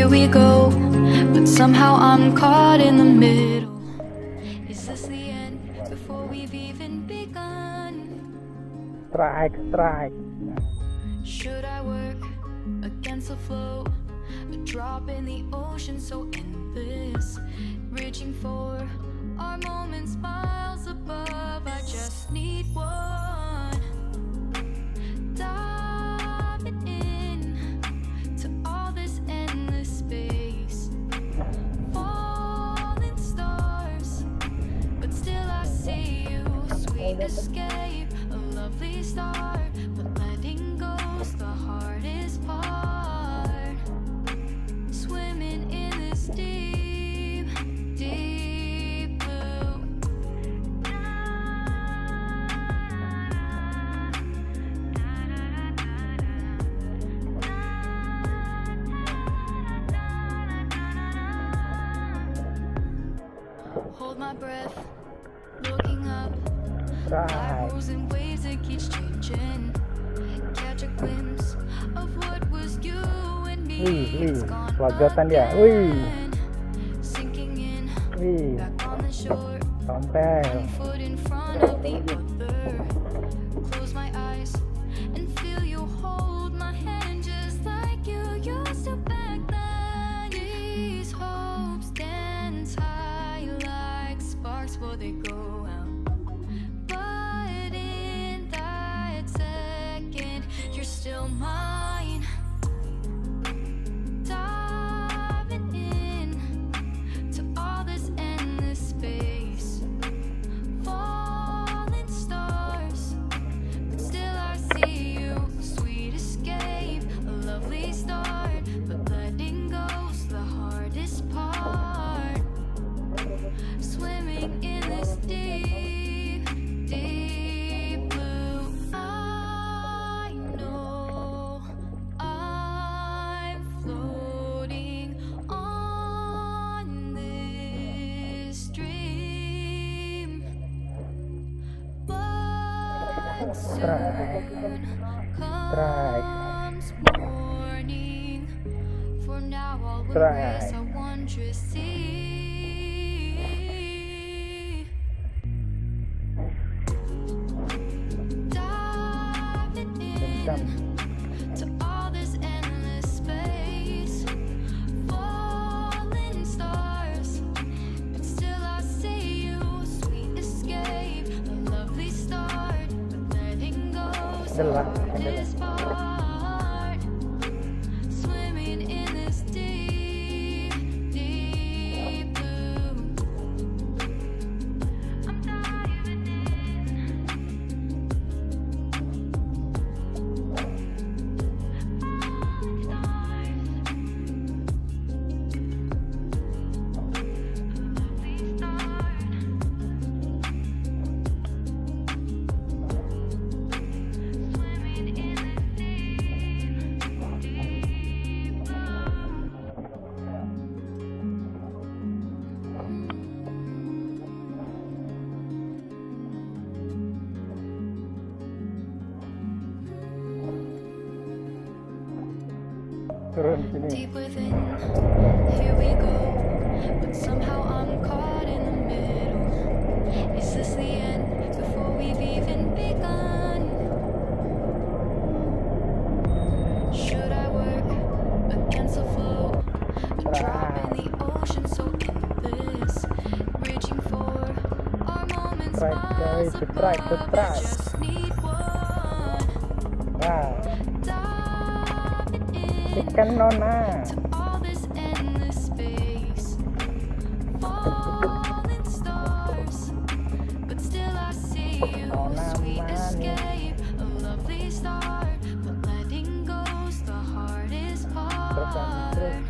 here we go, but somehow I'm caught in the middle. Is this the end before we've even begun? Strike. Should I work against the flow? A drop in the ocean so endless, reaching for our moments miles above. I just need one. Diving in to all this endless space, falling stars, but still I see you. Sweet escape, a lovely start, but letting go's the hardest part. Swimming in this deep, deep blue. Hold my breath, looking up. Life moves in waves that keeps changing. Catch a glimpse of what was you and me. It's gone again. Sinking in, back on the shore. One foot in front of the other. Close my eyes and feel you hold my hand just like you used to back then. These hopes dance high like sparks before they go out. But in that second, you're still mine. Diving in to all this endless space, falling stars, but still I see you. Sweet escape, a lovely start, but letting go's the hardest part. Swimming in this deep, deep blue. I know I'm floating on this dream, but soon comes morning. For now I'll erase our wondrous sea. Diving in to all this endless space, falling stars, but still I see you. Sweet escape, a lovely start, but letting go's the hardest part. Swimming in this deep, deep blue. I'm diving in. Turun sini. Deep within, here we go, but somehow I'm caught in the middle. Is this the end before we've even begun? Should I work against the flow? A drop in the ocean so endless, reaching for our moments miles above. I just need one. Ikan nona. To all this endless space, falling stars, but still I see you. Sweet escape, a lovely start, but letting go's the hardest part.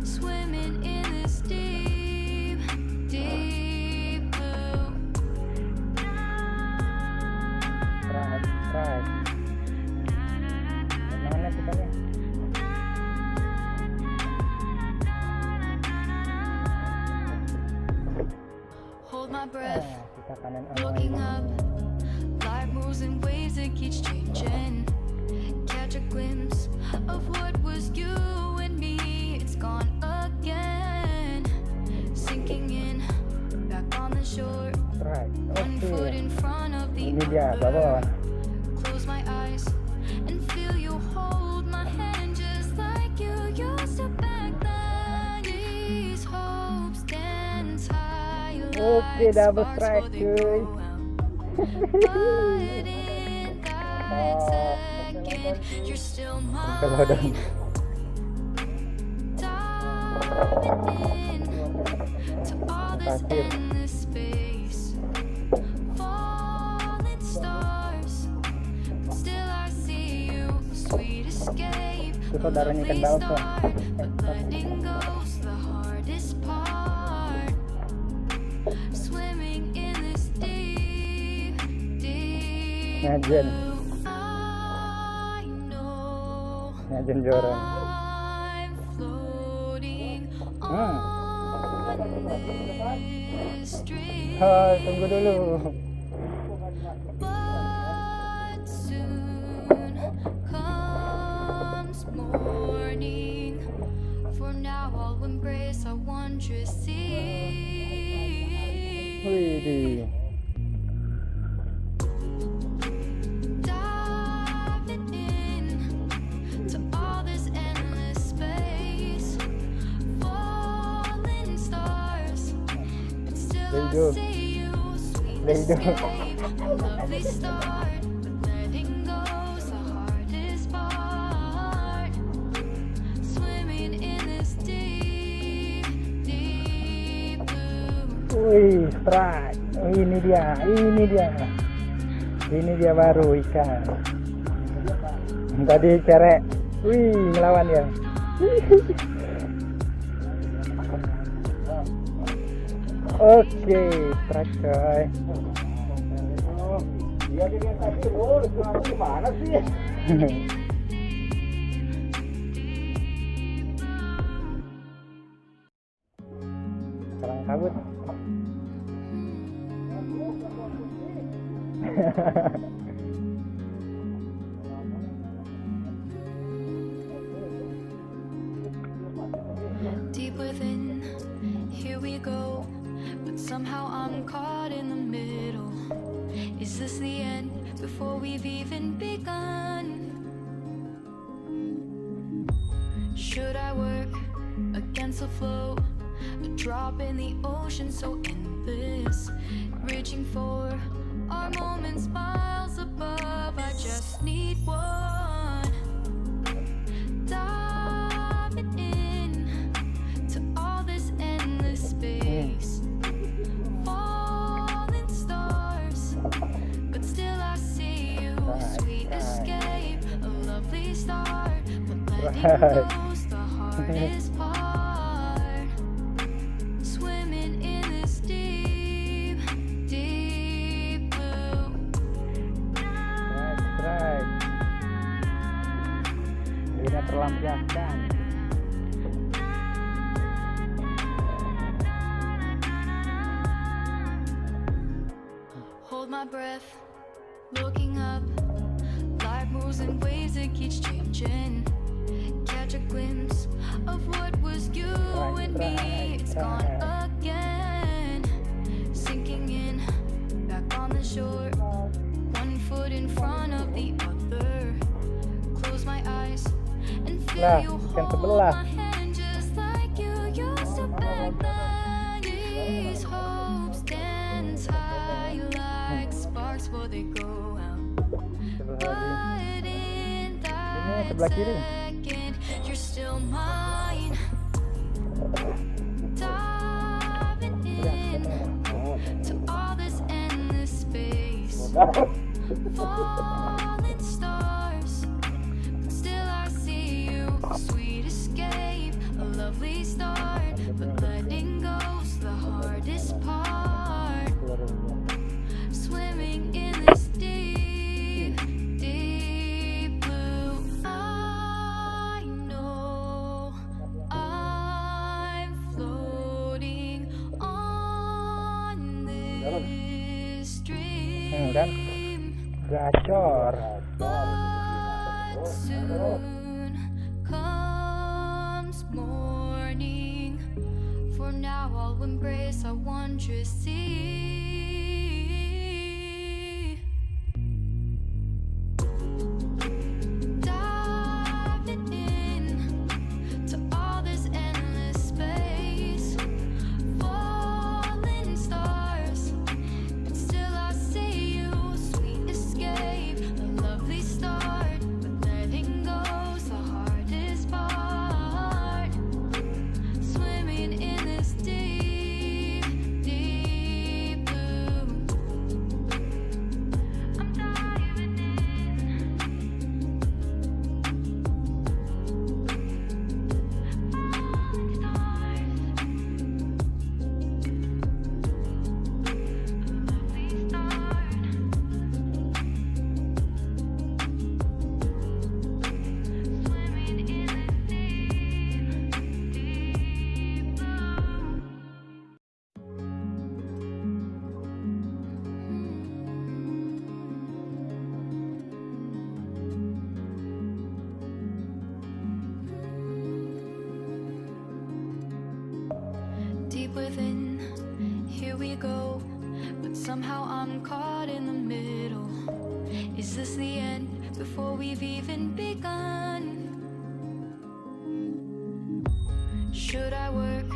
Swimming in this deep, deep blue. Mana ikannya? Hold my breath, looking up. Life moves in waves that keeps changing. Catch a glimpse of what was you and me. dia babon. Close my eyes and feel you hold my hand just like you used to back then. These hopes dance high Oke, like double sparks strike, before they cuy. go out. But in that second, you're still Kalau udah mine. Diving to all this Terakhir. endless space. Falling stars, but still I see you. Sweet escape, Itu a saudaranya ikan lovely baus, Bang. start, but letting go's the hardest part. Swimming in this deep, deep Ngajen. blue. I know Ngajen jorong. I'm floating Hmm. on this stream. Hai, tunggu dulu. But soon comes morning. For now I'll embrace our wondrous sea. Widih. Diving in to all this endless space. Falling stars, but still There you I go. see you. Sweet There you go. escape, a lovely start, but letting go's the hardest part. Swimming in this deep, deep blue. Wih, strike. Oh, ini dia baru ikan. Tadi cerek. Wih, ngelawan ya. Oke, strike coy. Dia tadi gimana sih? Sekarang kabut. Deep within, here we go. But somehow I'm caught in the middle. Is this the end before we've even begun? Should I work against the flow? A drop in the ocean so endless. Reaching for our moments miles above. I just need one. Diving in to all this endless space. Falling stars, but still I see you. Sweet escape, a lovely start, but letting go's the hardest part. Swimming in this deep, deep blue. Strike. Ini terlampiaskan. Hold my breath, looking up. Life moves in waves that keeps changing. Catch a glimpse of what was you and me. It's gone again. Sinking in, back on the shore. One foot in front of the other. Close my eyes and feel Lah, you ikan hold sebelah. my hand just like you used to back then. These hopes dance high like sparks before they go out. But in that sebelah kiri. second, you're still mine. Diving in to all this endless space. Falling stars, but still I see you. Sweet escape, a lovely start, but letting go's the hardest part. Swimming in this deep, deep blue. I know I'm floating on this stream. Kan gacor. But soon comes morning. For now I'll embrace our wondrous sea. within. Here we go, but somehow I'm caught in the middle. Is this the end before we've even begun? Should I work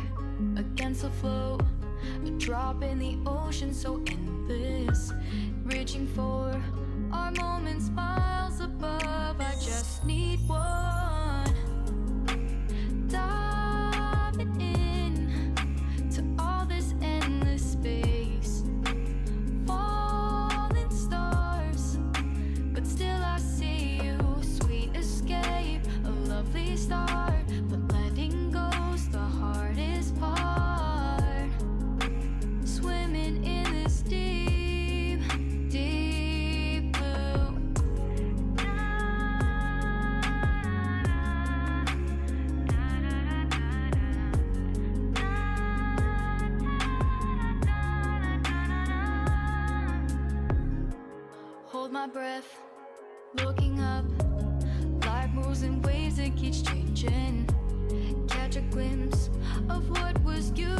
against the flow? A drop in the ocean so endless, reaching for our moments miles above. I just need one. Diving in to all this endless space, falling stars, but still I see you. Sweet escape, a lovely start, but letting go's the hardest part. Swimming in this deep, deep blue. Hold my breath, looking up. Life moves in ways that keeps changing. Catch a glimpse of what was you